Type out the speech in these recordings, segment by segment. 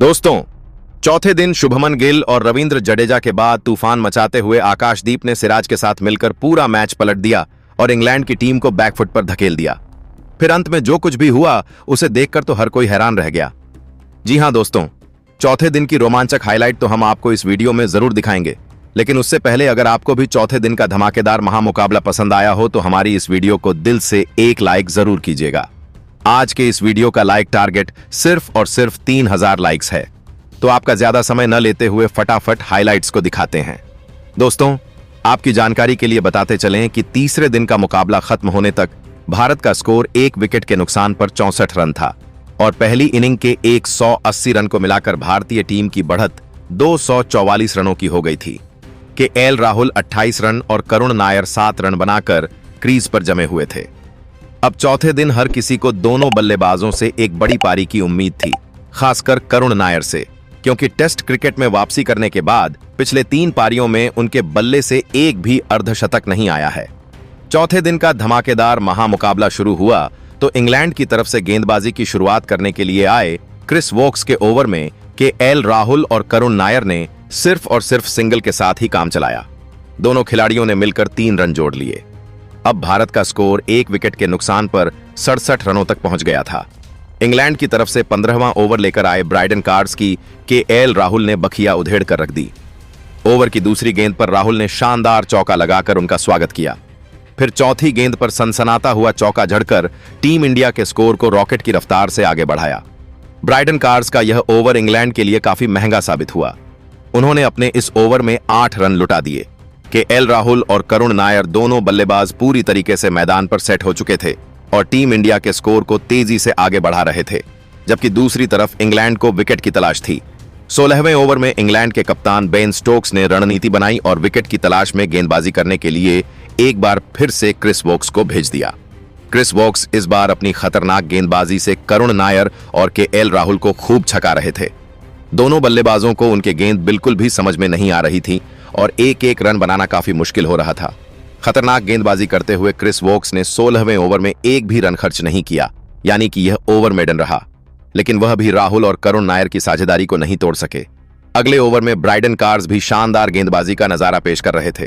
दोस्तों, चौथे दिन शुभमन गिल और रविंद्र जडेजा के बाद तूफान मचाते हुए आकाशदीप ने सिराज के साथ मिलकर पूरा मैच पलट दिया और इंग्लैंड की टीम को बैकफुट पर धकेल दिया। फिर अंत में जो कुछ भी हुआ उसे देखकर तो हर कोई हैरान रह गया। जी हां दोस्तों, चौथे दिन की रोमांचक हाईलाइट तो हम आपको इस वीडियो में जरूर दिखाएंगे, लेकिन उससे पहले अगर आपको भी चौथे दिन का धमाकेदार महामुकाबला पसंद आया हो तो हमारी इस वीडियो को दिल से एक लाइक जरूर कीजिएगा। आज के इस वीडियो का लाइक टारगेट सिर्फ और सिर्फ 3000 लाइक्स है, तो आपका ज्यादा समय न लेते हुए फटाफट हाइलाइट्स को दिखाते हैं। दोस्तों, आपकी जानकारी के लिए बताते चलें कि तीसरे दिन का मुकाबला खत्म होने तक भारत का स्कोर 1 विकेट के नुकसान पर 64 रन था और पहली इनिंग के 180 रन को मिलाकर भारतीय टीम की बढ़त 244 रनों की हो गई थी। केएल राहुल 28 रन और करुण नायर 7 रन बनाकर क्रीज पर जमे हुए थे। अब चौथे दिन हर किसी को दोनों बल्लेबाजों से एक बड़ी पारी की उम्मीद थी, खासकर करुण नायर से, क्योंकि टेस्ट क्रिकेट में वापसी करने के बाद पिछले 3 पारियों में उनके बल्ले से एक भी अर्धशतक नहीं आया है। चौथे दिन का धमाकेदार महामुकाबला शुरू हुआ तो इंग्लैंड की तरफ से गेंदबाजी की शुरुआत करने के लिए आए क्रिस वोक्स के ओवर में केएल राहुल और करुण नायर ने सिर्फ और सिर्फ सिंगल के साथ ही काम चलाया। दोनों खिलाड़ियों ने मिलकर 3 रन जोड़ लिए। अब भारत का स्कोर 1 विकेट के नुकसान पर 67 रनों तक पहुंच गया था। इंग्लैंड की तरफ से 15वां ओवर लेकर आए ब्राइडन कार्स की केएल राहुल ने बखिया उधेड़ कर रख दी। ओवर की दूसरी गेंद पर राहुल ने शानदार चौका लगाकर उनका स्वागत किया। फिर चौथी गेंद पर सनसनाता हुआ चौका झड़कर टीम इंडिया के स्कोर को रॉकेट की रफ्तार से आगे बढ़ाया। ब्राइडन कार्स का यह ओवर इंग्लैंड के लिए काफी महंगा साबित हुआ। उन्होंने अपने इस ओवर में 8 रन लुटा दिए। केएल राहुल और करुण नायर दोनों बल्लेबाज पूरी तरीके से मैदान पर सेट हो चुके थे और टीम इंडिया के स्कोर को तेजी से आगे बढ़ा रहे थे, जबकि दूसरी तरफ इंग्लैंड को विकेट की तलाश थी। 16वें ओवर में इंग्लैंड के कप्तान बेन स्टोक्स ने रणनीति बनाई और विकेट की तलाश में गेंदबाजी करने के लिए एक बार फिर से क्रिस वोक्स को भेज दिया। क्रिस वोक्स इस बार अपनी खतरनाक गेंदबाजी से करुण नायर और केएल राहुल को खूब छका रहे थे। दोनों बल्लेबाजों को उनके गेंद बिल्कुल भी समझ में नहीं आ रही थी और एक रन बनाना काफी मुश्किल हो रहा था। खतरनाक गेंदबाजी करते हुए क्रिस वोक्स ने 16वें ओवर में एक भी रन खर्च नहीं किया, यानी कि यह ओवर मेडन रहा, लेकिन वह भी राहुल और करुण नायर की साझेदारी को नहीं तोड़ सके। अगले ओवर में ब्राइडन कार्स भी शानदार गेंदबाजी का नजारा पेश कर रहे थे।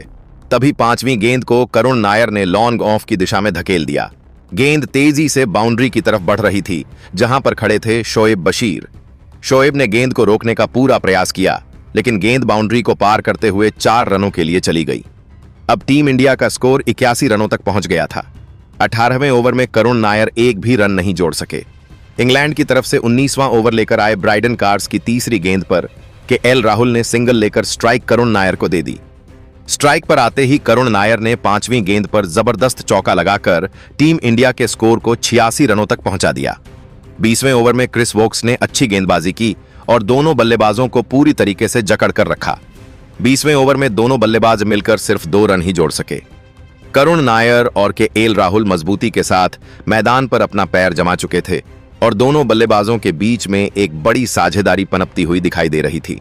तभी 5वीं गेंद को करुण नायर ने लॉन्ग ऑफ की दिशा में धकेल दिया। गेंद तेजी से बाउंड्री की तरफ बढ़ रही थी, जहां पर खड़े थे शोएब बशीर। शोएब ने गेंद को रोकने का पूरा प्रयास किया, लेकिन गेंद बाउंड्री को पार करते हुए 4 रनों के लिए चली गई। अब टीम इंडिया का स्कोर 81 रनों तक पहुंच गया था। 18वें ओवर में करुण नायर एक भी रन नहीं जोड़ सके। इंग्लैंड की तरफ से 19वां ओवर लेकर आए ब्राइडन कार्स की तीसरी गेंद पर केएल राहुल ने सिंगल लेकर स्ट्राइक करुण नायर को दे दी। स्ट्राइक पर आते ही करुण नायर ने 5वीं गेंद पर जबरदस्त चौका लगाकर टीम इंडिया के स्कोर को 86 रनों तक पहुंचा दिया। 20वें ओवर में क्रिस वोक्स ने अच्छी गेंदबाजी की और दोनों बल्लेबाजों को पूरी तरीके से जकड़ कर रखा। 20वें ओवर में दोनों बल्लेबाज मिलकर सिर्फ 2 रन ही जोड़ सके। करुण नायर और केएल राहुल मजबूती के साथ मैदान पर अपना पैर जमा चुके थे और दोनों बल्लेबाजों के बीच में एक बड़ी साझेदारी पनपती हुई दिखाई दे रही थी।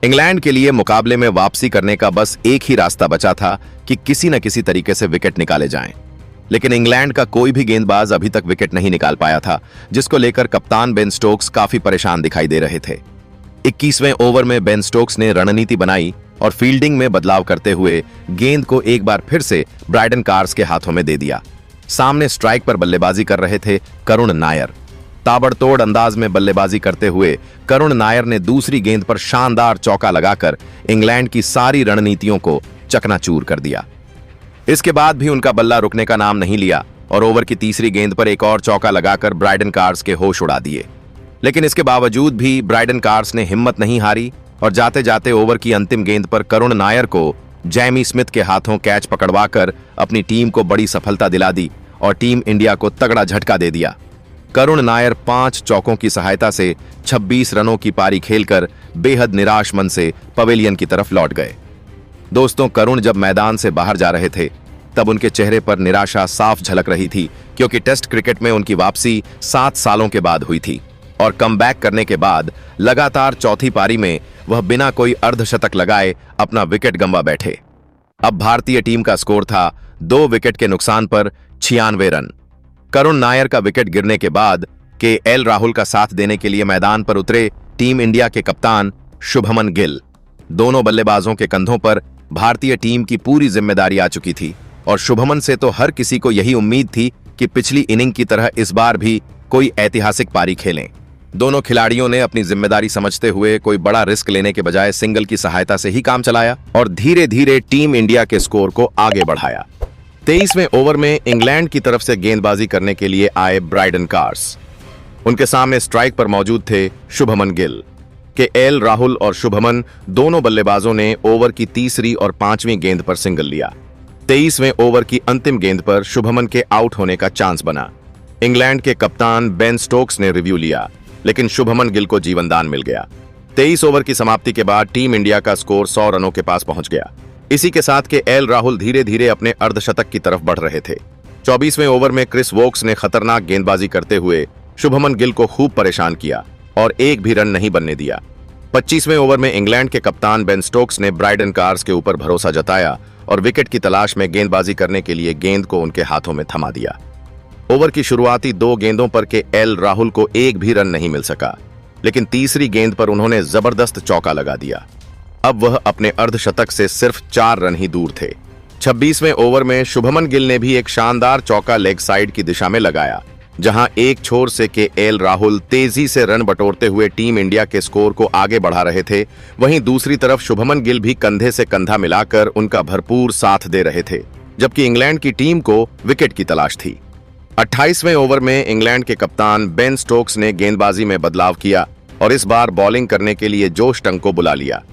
इंग्लैंड के लिए मुकाबले में वापसी करने का बस एक ही रास्ता बचा था कि किसी न किसी तरीके से विकेट निकाले जाएं। लेकिन इंग्लैंड का कोई भी गेंदबाज अभी तक विकेट नहीं निकाल पाया था, जिसको लेकर कप्तान बेन स्टोक्स काफी परेशान दिखाई दे रहे थे। 21वें ओवर में बेन स्टोक्स ने रणनीति बनाई और फील्डिंग में बदलाव करते हुए गेंद को एक बार फिर से ब्राइडन कार्स के हाथों में दे दिया। सामने स्ट्राइक पर बल्लेबाजी कर रहे थे करुण नायर। ताबड़तोड़ अंदाज में बल्लेबाजी करते हुए करुण नायर ने दूसरी गेंद पर शानदार चौका लगाकर इंग्लैंड की सारी रणनीतियों को चकनाचूर कर दिया। इसके बाद भी उनका बल्ला रुकने का नाम नहीं लिया और ओवर की तीसरी गेंद पर एक और चौका लगाकर ब्राइडन कार्स के होश उड़ा दिए। लेकिन इसके बावजूद भी ब्राइडन कार्स ने हिम्मत नहीं हारी और जाते जाते ओवर की अंतिम गेंद पर करुण नायर को जैमी स्मिथ के हाथों कैच पकड़वाकर अपनी टीम को बड़ी सफलता दिला दी और टीम इंडिया को तगड़ा झटका दे दिया। करुण नायर 5 चौकों की सहायता से 26 रनों की पारी खेलकर बेहद निराश मन से पवेलियन की तरफ लौट गए। दोस्तों, करुण जब मैदान से बाहर जा रहे थे तब उनके चेहरे पर निराशा साफ झलक रही थी, क्योंकि टेस्ट क्रिकेट में उनकी वापसी 7 सालों के बाद हुई थी और कमबैक करने के बाद लगातार चौथी पारी में वह बिना कोई अर्धशतक लगाए अपना विकेट गंवा बैठे। अब भारतीय टीम का स्कोर था 2 विकेट के नुकसान पर 96 रन। करुण नायर का विकेट गिरने के बाद केएल राहुल का साथ देने के लिए मैदान पर उतरे टीम इंडिया के कप्तान शुभमन गिल। दोनों बल्लेबाजों के कंधों पर भारतीय टीम की पूरी जिम्मेदारी आ चुकी थी और शुभमन से तो हर किसी को यही उम्मीद थी कि पिछली इनिंग की तरह इस बार भी कोई ऐतिहासिक पारी खेलें। दोनों खिलाड़ियों ने अपनी जिम्मेदारी समझते हुए कोई बड़ा रिस्क लेने के बजाय सिंगल की सहायता से ही काम चलाया और धीरे धीरे टीम इंडिया के स्कोर को आगे बढ़ाया। 23वें ओवर में इंग्लैंड की तरफ से गेंदबाजी करने के लिए आए ब्राइडन कार्स। उनके सामने स्ट्राइक पर मौजूद थे शुभमन गिल। केएल राहुल और शुभमन दोनों बल्लेबाजों ने ओवर की तीसरी और पांचवीं गेंद पर सिंगल लिया। 23वें ओवर की अंतिम गेंद पर शुभमन के आउट होने का चांस बना। इंग्लैंड के कप्तान बेन स्टोक्स ने रिव्यू लिया, लेकिन शुभमन गिल को जीवनदान मिल गया। 23 ओवर की समाप्ति के बाद टीम इंडिया का स्कोर 100 रनों के पास पहुंच गया। इसी के साथ केएल राहुल धीरे धीरे अपने अर्धशतक की तरफ बढ़ रहे थे। 24वें ओवर में क्रिस वोक्स ने खतरनाक गेंदबाजी करते हुए शुभमन गिल को खूब परेशान किया और एक भी रन नहीं बनने दिया। 25वें ओवर में इंग्लैंड के कप्तान बेन स्टोक्स ने ब्राइडन कार्स के ऊपर भरोसा जताया और विकेट की तलाश में गेंदबाजी करने के लिए गेंद को उनके हाथों में थमा दिया। ओवर की शुरुआती 2 गेंदों पर केएल राहुल को एक भी रन नहीं मिल सका, लेकिन तीसरी गेंद पर उन्होंने जबरदस्त चौका लगा दिया। अब वह अपने अर्धशतक से सिर्फ 4 रन ही दूर थे। 26वें ओवर में शुभमन गिल ने भी एक शानदार चौका लेग साइड की दिशा में लगाया, जहां एक छोर से केएल राहुल तेजी से रन बटोरते हुए टीम इंडिया के स्कोर को आगे बढ़ा रहे थे, वहीं दूसरी तरफ शुभमन गिल भी कंधे से कंधा मिलाकर उनका भरपूर साथ दे रहे थे, जबकि इंग्लैंड की टीम को विकेट की तलाश थी। 28वें ओवर में इंग्लैंड के कप्तान बेन स्टोक्स ने गेंदबाजी में बदलाव किया और इस बार बॉलिंग करने के लिए जोश टंग को बुला लिया।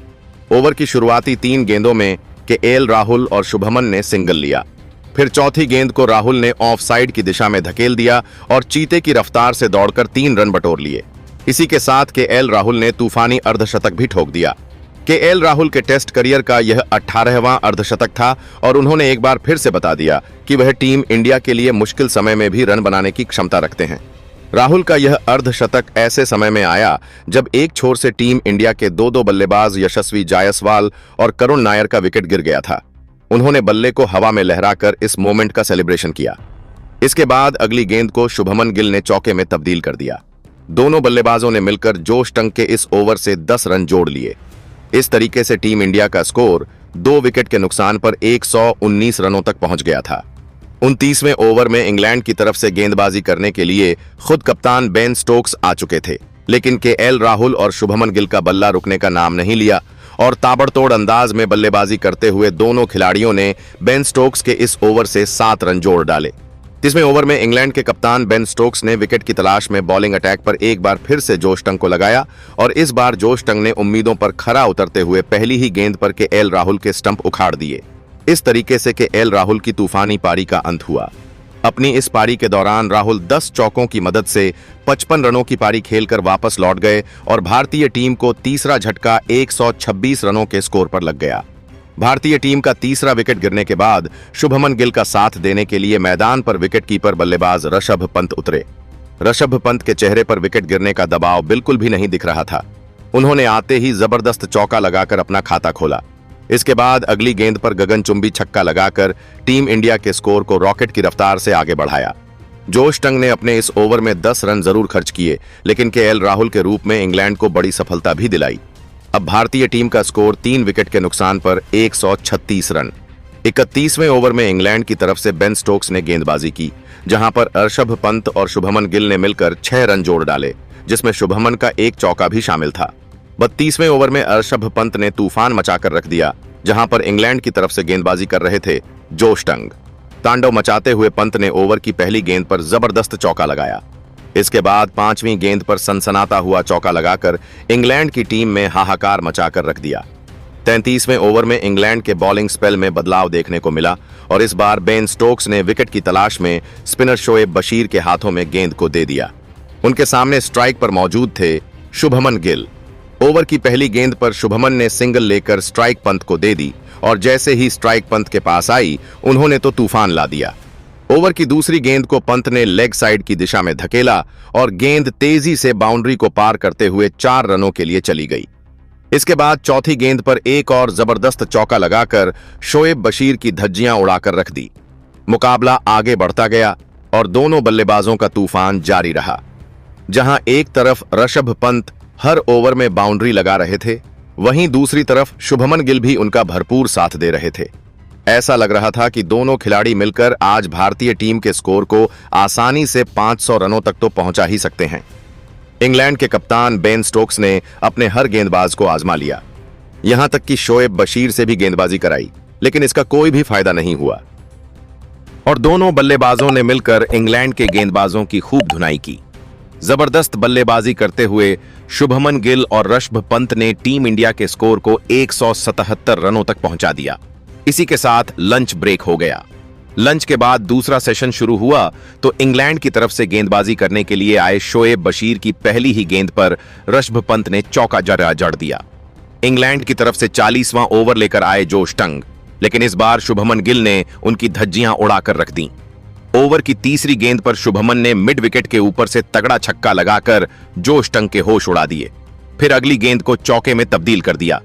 ओवर की शुरुआती 3 गेंदों में केएल राहुल और शुभमन ने सिंगल लिया। फिर चौथी गेंद को राहुल ने ऑफ साइड की दिशा में धकेल दिया और चीते की रफ्तार से दौड़कर 3 रन बटोर लिए। इसी के साथ केएल राहुल ने तूफानी अर्धशतक भी ठोक दिया। केएल राहुल के टेस्ट करियर का यह 18वां अर्धशतक था और उन्होंने एक बार फिर से बता दिया कि वह टीम इंडिया के लिए मुश्किल समय में भी रन बनाने की क्षमता रखते हैं। राहुल का यह अर्धशतक ऐसे समय में आया जब एक छोर से टीम इंडिया के 2 बल्लेबाज यशस्वी जायसवाल और करुण नायर का विकेट गिर गया था। उन्होंने बल्ले को हवा में लहराकर इस मोमेंट का सेलिब्रेशन किया। इसके बाद अगली गेंद को शुभमन गिल ने चौके में तब्दील कर दिया। दोनों बल्लेबाजों ने मिलकर जोश टंग के इस ओवर से 10 रन जोड़ लिए। इस तरीके से टीम इंडिया का स्कोर 2 विकेट के नुकसान पर 119 रनों तक पहुंच गया था। 29वें ओवर में इंग्लैंड की तरफ से गेंदबाजी करने के लिए खुद कप्तान बेन स्टोक्स आ चुके थे, लेकिन केएल राहुल और शुभमन गिल का बल्ला रुकने का नाम नहीं लिया और ताबड़तोड़ अंदाज में बल्लेबाजी करते हुए दोनों खिलाड़ियों ने बेन स्टोक्स के इस ओवर से 7 रन जोड़ डाले। 30वें ओवर में इंग्लैंड के कप्तान बेन स्टोक्स ने विकेट की तलाश में बॉलिंग अटैक पर एक बार फिर से जोश टंग को लगाया और इस बार जोश टंग ने उम्मीदों पर खरा उतरते हुए पहली ही गेंद पर केएल राहुल के स्टंप उखाड़ दिए। इस तरीके से केएल राहुल की तूफानी पारी का अंत हुआ। अपनी इस पारी के दौरान राहुल 10 चौकों की मदद से 55 रनों की पारी खेलकर वापस लौट गए और भारतीय टीम को तीसरा झटका 126 रनों के स्कोर पर लग गया। भारतीय टीम का तीसरा विकेट गिरने के बाद शुभमन गिल का साथ देने के लिए मैदान पर विकेटकीपर बल्लेबाज ऋषभ पंत उतरे। ऋषभ पंत के चेहरे पर विकेट गिरने का दबाव बिल्कुल भी नहीं दिख रहा था। उन्होंने आते ही जबरदस्त चौका लगाकर अपना खाता खोला। इसके बाद अगली गेंद पर गगनचुंबी छक्का लगाकर टीम इंडिया के स्कोर को रॉकेट की रफ्तार से आगे बढ़ाया। जोश टंग ने अपने इस ओवर में 10 रन जरूर खर्च किए, लेकिन केएल राहुल के रूप में इंग्लैंड को बड़ी सफलता भी दिलाई। अब भारतीय टीम का स्कोर 3 विकेट के नुकसान पर 136 रन। 31वें ओवर में इंग्लैंड की तरफ से बेन स्टोक्स ने गेंदबाजी की, जहां पर ऋषभ पंत और शुभमन गिल ने मिलकर 6 रन जोड़ डाले, जिसमें शुभमन का एक चौका भी शामिल था। 32वें ओवर में ऋषभ पंत ने तूफान मचाकर रख दिया, जहां पर इंग्लैंड की तरफ से गेंदबाजी कर रहे थे जोश टंग। तांडव मचाते हुए पंत ने ओवर की पहली गेंद पर जबरदस्त चौका लगाया। इसके बाद 5वीं गेंद पर सनसनाता हुआ चौका लगाकर इंग्लैंड की टीम में हाहाकार मचाकर रख दिया। 33वें ओवर में इंग्लैंड के बॉलिंग स्पेल में बदलाव देखने को मिला और इस बार बेन स्टोक्स ने विकेट की तलाश में स्पिनर शोएब बशीर के हाथों में गेंद को दे दिया। उनके सामने स्ट्राइक पर मौजूद थे शुभमन गिल। ओवर की पहली गेंद पर शुभमन ने सिंगल लेकर स्ट्राइक पंत को दे दी और जैसे ही स्ट्राइक पंत के पास आई, उन्होंने तो तूफान ला दिया। ओवर की दूसरी गेंद को पंत ने लेग साइड की दिशा में धकेला और गेंद तेजी से बाउंड्री को पार करते हुए 4 रनों के लिए चली गई। इसके बाद चौथी गेंद पर एक और जबरदस्त चौका लगाकर शोएब बशीर की धज्जियां उड़ाकर रख दी। मुकाबला आगे बढ़ता गया और दोनों बल्लेबाजों का तूफान जारी रहा। जहां एक तरफ ऋषभ पंत हर ओवर में बाउंड्री लगा रहे थे। वहीं दूसरी तरफ शुभमन गिल भी उनका भरपूर साथ दे रहे थे। ऐसा लग रहा था कि दोनों खिलाड़ी मिलकर आज भारतीय टीम के स्कोर को आसानी से 500 रनों तक तो पहुंचा ही सकते हैं। इंग्लैंड के कप्तान बेन स्टोक्स ने अपने हर गेंदबाज को आजमा लिया, यहां तक कि शोएब बशीर से भी गेंदबाजी कराई, लेकिन इसका कोई भी फायदा नहीं हुआ और दोनों बल्लेबाजों ने मिलकर इंग्लैंड के गेंदबाजों की खूब धुनाई की। जबरदस्त बल्लेबाजी करते हुए शुभमन गिल और ऋषभ पंत ने टीम इंडिया के स्कोर को 177 रनों तक पहुंचा दिया। इसी के साथ लंच ब्रेक हो गया। लंच के बाद दूसरा सेशन शुरू हुआ तो इंग्लैंड की तरफ से गेंदबाजी करने के लिए आए शोएब बशीर की पहली ही गेंद पर ऋषभ पंत ने चौका जड़ दिया। इंग्लैंड की तरफ से 40वां ओवर लेकर आए जोश टंग, लेकिन इस बार शुभमन गिल ने उनकी धज्जियां उड़ाकर रख दी। ओवर की तीसरी गेंद पर शुभमन ने मिड विकेट के ऊपर से तगड़ा छक्का लगाकर जोश टंग के होश उड़ा दिए। फिर अगली गेंद को चौके में तब्दील कर दिया।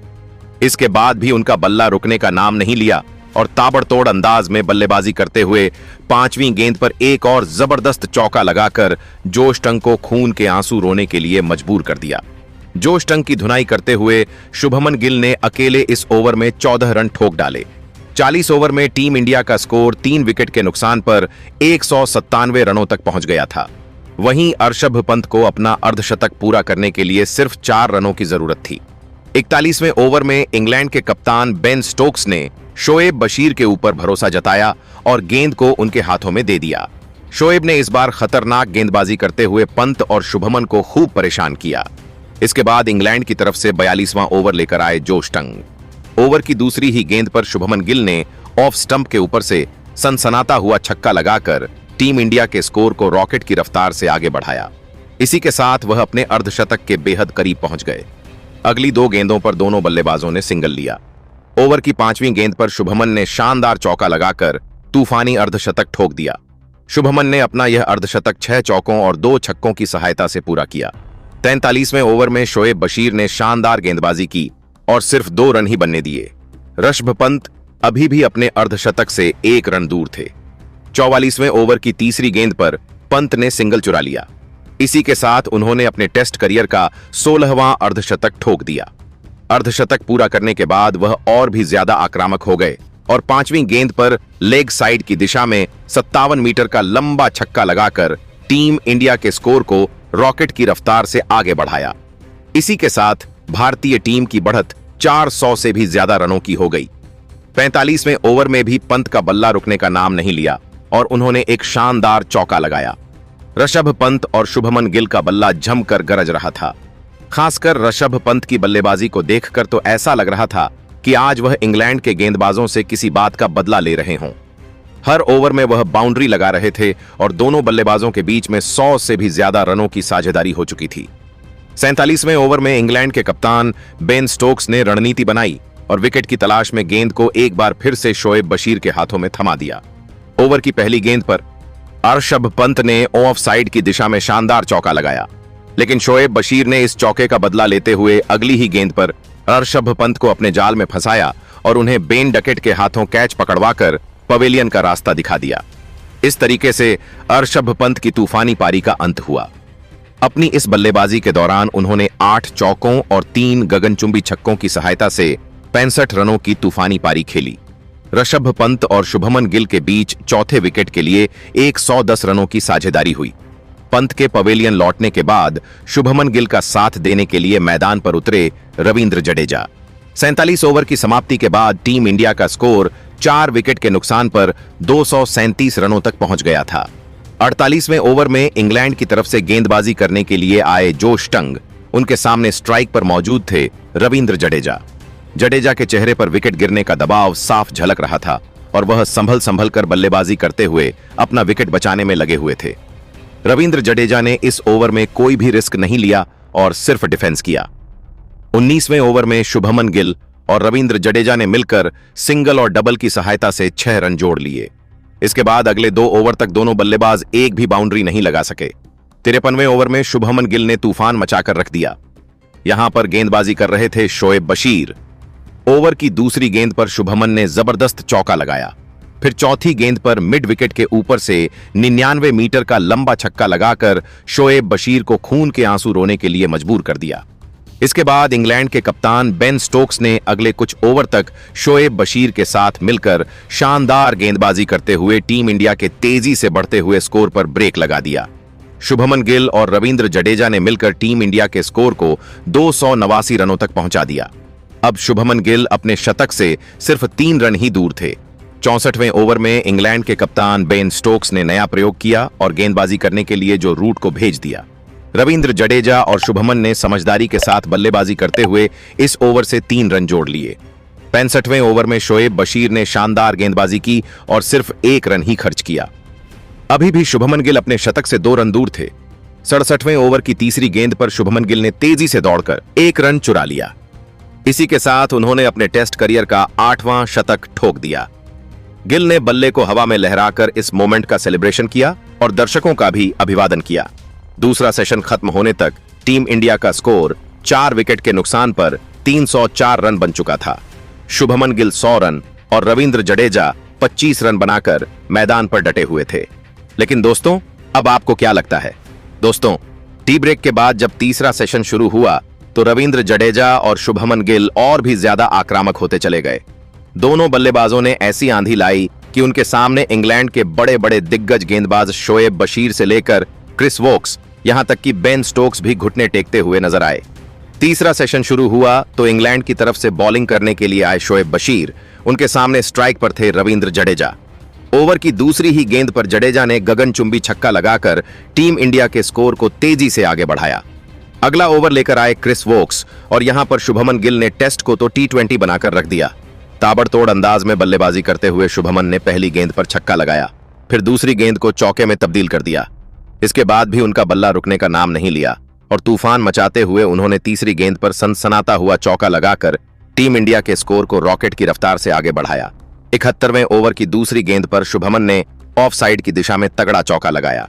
इसके बाद भी उनका बल्ला रुकने का नाम नहीं लिया और ताबड़तोड़ अंदाज में बल्लेबाजी करते हुए 5वीं गेंद पर एक और जबरदस्त चौका लगाकर जोश टंग को खून के आंसू रोने के लिए मजबूर कर दिया। जोश टंग की धुनाई करते हुए शुभमन गिल ने अकेले इस ओवर में 14 रन ठोक डाले। 40 ओवर में टीम इंडिया का स्कोर 3 विकेट के नुकसान पर 197 रनों तक पहुंच गया था। वहीं ऋषभ पंत को अपना अर्धशतक पूरा करने के लिए सिर्फ 4 रनों की जरूरत थी। 41वें ओवर में इंग्लैंड के कप्तान बेन स्टोक्स ने शोएब बशीर के ऊपर भरोसा जताया और गेंद को उनके हाथों में दे दिया। शोएब ने इस बार खतरनाक गेंदबाजी करते हुए पंत और शुभमन को खूब परेशान किया। इसके बाद इंग्लैंड की तरफ से 42वां ओवर लेकर आए जोश टंग। ओवर की दूसरी ही गेंद पर शुभमन गिल ने ऑफ स्टंप के ऊपर से सनसनाता हुआ छक्का लगाकर टीम इंडिया के स्कोर को रॉकेट की रफ्तार से आगे बढ़ाया। इसी के साथ वह अपने अर्धशतक के बेहद करीब पहुंच गए। अगली 2 गेंदों पर दोनों बल्लेबाजों ने सिंगल लिया। ओवर की 5वीं गेंद पर शुभमन ने शानदार चौका लगाकर तूफानी अर्धशतक ठोक दिया। शुभमन ने अपना यह अर्धशतक 6 चौकों और 2 छक्कों की सहायता से पूरा किया। 43वें ओवर में शोएब बशीर ने शानदार गेंदबाजी की और सिर्फ 2 रन ही बनने दिए। ऋषभ पंत अभी भी अपने अर्धशतक से 1 रन दूर थे। 44वें ओवर की तीसरी गेंद पर पंत ने सिंगल चुरा लिया। इसी के साथ उन्होंने अपने टेस्ट करियर का 16वां अर्धशतक ठोक दिया। अर्धशतक पूरा करने के बाद वह और भी ज्यादा आक्रामक हो गए और 5वीं गेंद पर लेग साइड की दिशा में 57 मीटर का लंबा छक्का लगाकर टीम इंडिया के स्कोर को रॉकेट की रफ्तार से आगे बढ़ाया। इसी के साथ भारतीय टीम की बढ़त 400 से भी ज्यादा रनों की हो गई। 45वें ओवर में भी पंत का बल्ला रुकने का नाम नहीं लिया और उन्होंने एक शानदार चौका लगाया। ऋषभ पंत और शुभमन गिल का बल्ला जमकर गरज रहा था। खासकर ऋषभ पंत की बल्लेबाजी को देखकर तो ऐसा लग रहा था कि आज वह इंग्लैंड के गेंदबाजों से किसी बात का बदला ले रहे हों। हर ओवर में वह बाउंड्री लगा रहे थे और दोनों बल्लेबाजों के बीच में 100 से भी ज्यादा रनों की साझेदारी हो चुकी थी। 47वें ओवर में इंग्लैंड के कप्तान बेन स्टोक्स ने रणनीति बनाई और विकेट की तलाश में गेंद को एक बार फिर से शोएब बशीर के हाथों में थमा दिया। ओवर की पहली गेंद पर ऋषभ पंत ने ऑफ साइड की दिशा में शानदार चौका लगाया, लेकिन शोएब बशीर ने इस चौके का बदला लेते हुए अगली ही गेंद पर ऋषभ पंत को अपने जाल में फंसाया और उन्हें बेन डकेट के हाथों कैच पकड़वाकर पवेलियन का रास्ता दिखा दिया। इस तरीके से ऋषभ पंत की तूफानी पारी का अंत हुआ। अपनी इस बल्लेबाजी के दौरान उन्होंने 8 चौकों और 3 गगनचुंबी छक्कों की सहायता से 65 रनों की तूफानी पारी खेली। ऋषभ पंत और शुभमन गिल के बीच चौथे विकेट के लिए 110 रनों की साझेदारी हुई। पंत के पवेलियन लौटने के बाद शुभमन गिल का साथ देने के लिए मैदान पर उतरे रविंद्र जडेजा। 47 ओवर की समाप्ति के बाद टीम इंडिया का स्कोर 4 विकेट के नुकसान पर 237 रनों तक पहुंच गया था। 48वें ओवर में इंग्लैंड की तरफ से गेंदबाजी करने के लिए आए जोश टंग। उनके सामने स्ट्राइक पर मौजूद थे रविंद्र जडेजा। जडेजा के चेहरे पर विकेट गिरने का दबाव साफ झलक रहा था और वह संभल कर बल्लेबाजी करते हुए अपना विकेट बचाने में लगे हुए थे। रविंद्र जडेजा ने इस ओवर में कोई भी रिस्क नहीं लिया और सिर्फ डिफेंस किया। 19वें ओवर में शुभमन गिल और रविंद्र जडेजा ने मिलकर सिंगल और डबल की सहायता से 6 रन जोड़ लिए। इसके बाद अगले 2 ओवर तक दोनों बल्लेबाज एक भी बाउंड्री नहीं लगा सके। 53वें ओवर में शुभमन गिल ने तूफान मचाकर रख दिया। यहां पर गेंदबाजी कर रहे थे शोएब बशीर। ओवर की दूसरी गेंद पर शुभमन ने जबरदस्त चौका लगाया। फिर चौथी गेंद पर मिड विकेट के ऊपर से 99 मीटर का लंबा छक्का लगाकर शोएब बशीर को खून के आंसू रोने के लिए मजबूर कर दिया। इसके बाद इंग्लैंड के कप्तान बेन स्टोक्स ने अगले कुछ ओवर तक शोएब बशीर के साथ मिलकर शानदार गेंदबाजी करते हुए टीम इंडिया के तेजी से बढ़ते हुए स्कोर पर ब्रेक लगा दिया। शुभमन गिल और रविंद्र जडेजा ने मिलकर टीम इंडिया के स्कोर को 289 रनों तक पहुंचा दिया। अब शुभमन गिल अपने शतक से सिर्फ 3 रन ही दूर थे। 64वें ओवर में इंग्लैंड के कप्तान बेन स्टोक्स ने नया प्रयोग किया और गेंदबाजी करने के लिए जो रूट को भेज दिया। रविंद्र जडेजा और शुभमन ने समझदारी के साथ बल्लेबाजी करते हुए इस ओवर से 3 रन जोड़ लिए। 65वें ओवर में शोएब बशीर ने शानदार गेंदबाजी की और सिर्फ 1 रन ही खर्च किया। अभी भी शुभमन गिल अपने शतक से 2 रन दूर थे। 67वें ओवर की तीसरी गेंद पर शुभमन गिल ने तेजी से दौड़कर 1 रन चुरा लिया। इसी के साथ उन्होंने अपने टेस्ट करियर का 8वां शतक ठोक दिया। गिल ने बल्ले को हवा में लहराकर इस मोमेंट का सेलिब्रेशन किया और दर्शकों का भी अभिवादन किया। दूसरा सेशन खत्म होने तक टीम इंडिया का स्कोर 4 विकेट के नुकसान पर 304 रन बन चुका था। शुभमन गिल 100 रन और रविंद्र जडेजा 25 रन बनाकर मैदान पर डटे हुए थे। लेकिन दोस्तों, अब आपको क्या लगता है? दोस्तों, टी ब्रेक के बाद जब तीसरा सेशन शुरू हुआ तो रविंद्र जडेजा और शुभमन गिल और भी ज्यादा आक्रामक होते चले गए। दोनों बल्लेबाजों ने ऐसी आंधी लाई कि उनके सामने इंग्लैंड के बड़े बड़े दिग्गज गेंदबाज शोएब बशीर से लेकर क्रिस वोक्स, यहां तक कि बेन स्टोक्स भी घुटने टेकते हुए नजर आए। तीसरा सेशन शुरू हुआ तो इंग्लैंड की तरफ से बॉलिंग करने के लिए आए शोएब बशीर, उनके सामने स्ट्राइक पर थे रविंद्र जडेजा। ओवर की दूसरी ही गेंद पर जडेजा ने गगनचुंबी छक्का लगाकर टीम इंडिया के स्कोर को तेजी से आगे बढ़ाया। अगला ओवर लेकर आए क्रिस वोक्स और यहां पर शुभमन गिल ने टेस्ट को तो T20 बनाकर रख दिया। ताबड़तोड़ अंदाज में बल्लेबाजी करते हुए शुभमन ने पहली गेंद पर छक्का लगाया, फिर दूसरी गेंद को चौके में तब्दील कर दिया। इसके बाद भी उनका बल्ला रुकने का नाम नहीं लिया और तूफान मचाते हुए उन्होंने तीसरी गेंद पर सनसनाता हुआ चौका लगाकर टीम इंडिया के स्कोर को रॉकेट की रफ्तार से आगे बढ़ाया। 71वें ओवर की दूसरी गेंद पर शुभमन ने ऑफ साइड की दिशा में तगड़ा चौका लगाया।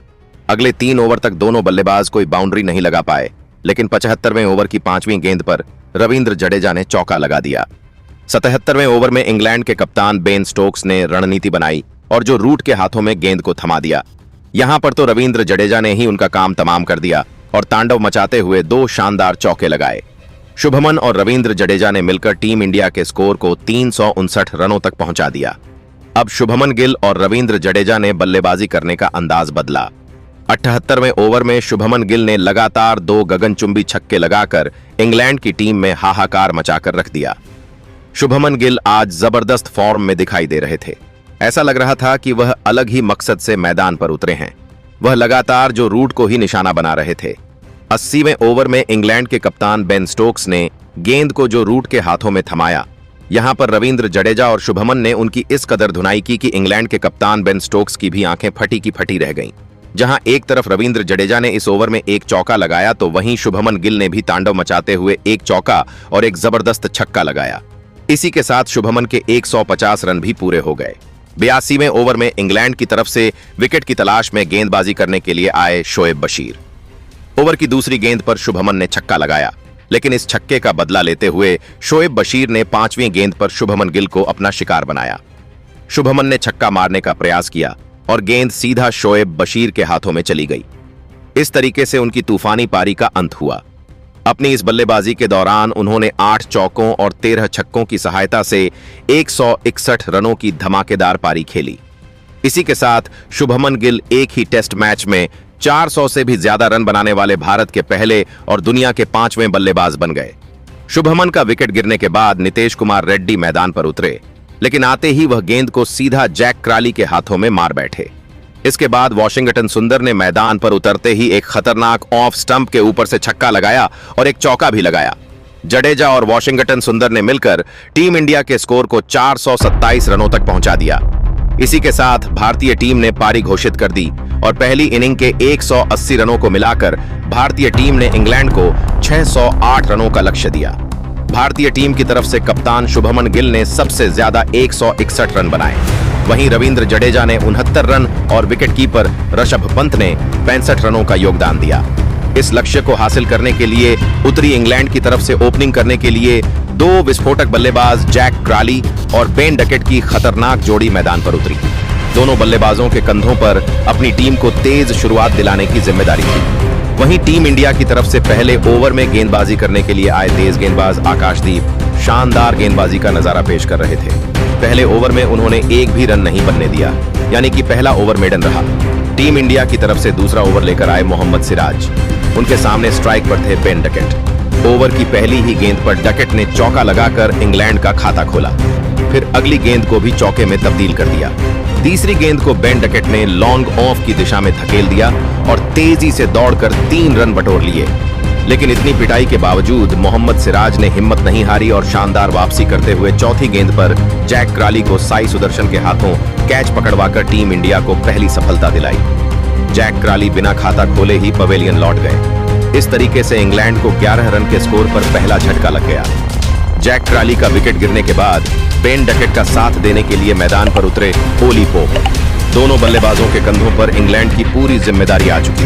अगले 3 ओवर तक दोनों बल्लेबाज कोई बाउंड्री नहीं लगा पाए, लेकिन 75वें ओवर की 5वीं गेंद पर रविंद्र जडेजा ने चौका लगा दिया। 77वें ओवर में इंग्लैंड के कप्तान बेन स्टोक्स ने रणनीति बनाई और जो रूट के हाथों में गेंद को थमा दिया। यहां पर तो रविंद्र जडेजा ने ही उनका काम तमाम कर दिया और तांडव मचाते हुए 2 शानदार चौके लगाए। शुभमन और रविंद्र जडेजा ने मिलकर टीम इंडिया के स्कोर को 359 रनों तक पहुंचा दिया। अब शुभमन गिल और रविंद्र जडेजा ने बल्लेबाजी करने का अंदाज बदला। 78वें ओवर में शुभमन गिल ने लगातार 2 गगनचुंबी छक्के लगाकर इंग्लैंड की टीम में हाहाकार मचाकर रख दिया। शुभमन गिल आज जबरदस्त फॉर्म में दिखाई दे रहे थे। ऐसा लग रहा था कि वह अलग ही मकसद से मैदान पर उतरे हैं। वह लगातार जो रूट को ही निशाना बना रहे थे। 80वें ओवर में इंग्लैंड के कप्तान बेन स्टोक्स ने गेंद को जो रूट के हाथों में थमाया। यहां पर रविंद्र जडेजा और शुभमन ने उनकी इस कदर धुनाई की कि इंग्लैंड के कप्तान बेन स्टोक्स की भी आंखें फटी की फटी रह गईं। जहां एक तरफ रविंद्र जडेजा ने इस ओवर में 1 चौका लगाया तो वहीं शुभमन गिल ने भी तांडव मचाते हुए 1 चौका और एक जबरदस्त छक्का लगाया। इसी के साथ शुभमन के 150 रन भी पूरे हो गए। 82वें ओवर में इंग्लैंड की तरफ से विकेट की तलाश में गेंदबाजी करने के लिए आए शोएब बशीर। ओवर की दूसरी गेंद पर शुभमन ने छक्का लगाया, लेकिन इस छक्के का बदला लेते हुए शोएब बशीर ने 5वीं गेंद पर शुभमन गिल को अपना शिकार बनाया। शुभमन ने छक्का मारने का प्रयास किया और गेंद सीधा शोएब बशीर के हाथों में चली गई। इस तरीके से उनकी तूफानी पारी का अंत हुआ। अपनी इस बल्लेबाजी के दौरान उन्होंने 8 चौकों और 13 छक्कों की सहायता से 161 रनों की धमाकेदार पारी खेली। इसी के साथ शुभमन गिल एक ही टेस्ट मैच में 400 से भी ज्यादा रन बनाने वाले भारत के पहले और दुनिया के 5वें बल्लेबाज बन गए। शुभमन का विकेट गिरने के बाद नीतीश कुमार रेड्डी मैदान पर उतरे, लेकिन आते ही वह गेंद को सीधा जैक क्राली के हाथों में मार बैठे। इसके बाद वॉशिंगटन सुंदर ने मैदान पर उतरते ही एक खतरनाक ऑफ स्टंप के ऊपर से छक्का लगाया और एक चौका भी लगाया। जडेजा और वॉशिंगटन सुंदर ने मिलकर टीम इंडिया के स्कोर को 427 रनों तक पहुंचा दिया। इसी के साथ भारतीय टीम ने पारी घोषित कर दी और पहली इनिंग के 180 रनों को मिलाकर भारतीय टीम ने इंग्लैंड को 608 रनों का लक्ष्य दिया। भारतीय टीम की तरफ से कप्तान शुभमन गिल ने सबसे ज्यादा 161 रन बनाए। वहीं रविंद्र जडेजा ने 69 रन और विकेटकीपर ऋषभ पंत ने 65 रनों का योगदान दिया। इस लक्ष्य को हासिल करने के लिए उतरी इंग्लैंड की तरफ से ओपनिंग करने के लिए 2 विस्फोटक बल्लेबाज जैक क्राली और बेन डकेट की खतरनाक जोड़ी मैदान पर उतरी। दोनों बल्लेबाजों के कंधों पर अपनी टीम को तेज शुरुआत दिलाने की जिम्मेदारी थी। वहीं टीम इंडिया की तरफ से पहले ओवर में गेंदबाजी करने के लिए आए तेज गेंदबाज आकाशदीप शानदार गेंदबाजी का नजारा पेश कर रहे थे। पहले ओवर में उन्होंने एक भी रन नहीं बनने दिया, यानी कि पहला ओवर मेडन रहा। टीम इंडिया की तरफ से दूसरा ओवर लेकर आए मोहम्मद सिराज। उनके सामने स्ट्राइक पर थे बेन डकेट। ओवर की पहली ही गेंद पर डकेट ने चौका लगाकर इंग्लैंड का खाता खोला, फिर अगली गेंद को भी चौके में तब्दील कर दिया। तीसरी गेंद को बेन डकेट ने लॉन्ग ऑफ की दिशा में धकेल दिया और तेजी से दौड़कर 3 रन बटोर लिए। लेकिन इतनी पिटाई के बावजूद मोहम्मद सिराज ने हिम्मत नहीं हारी और शानदार वापसी करते हुए चौथी गेंद पर जैक क्राली को साई सुदर्शन के हाथों कैच पकड़वाकर टीम इंडिया को पहली सफलता दिलाई। जैक क्राली बिना खाता खोले ही पवेलियन लौट गए। इस तरीके से इंग्लैंड को 11 रन के स्कोर पर पहला झटका लग गया। जैक क्राली का विकेट गिरने के बाद बेन डकेट का साथ देने के लिए मैदान पर उतरे ओली पोप। दोनों बल्लेबाजों के कंधों पर इंग्लैंड की पूरी जिम्मेदारी आ चुकी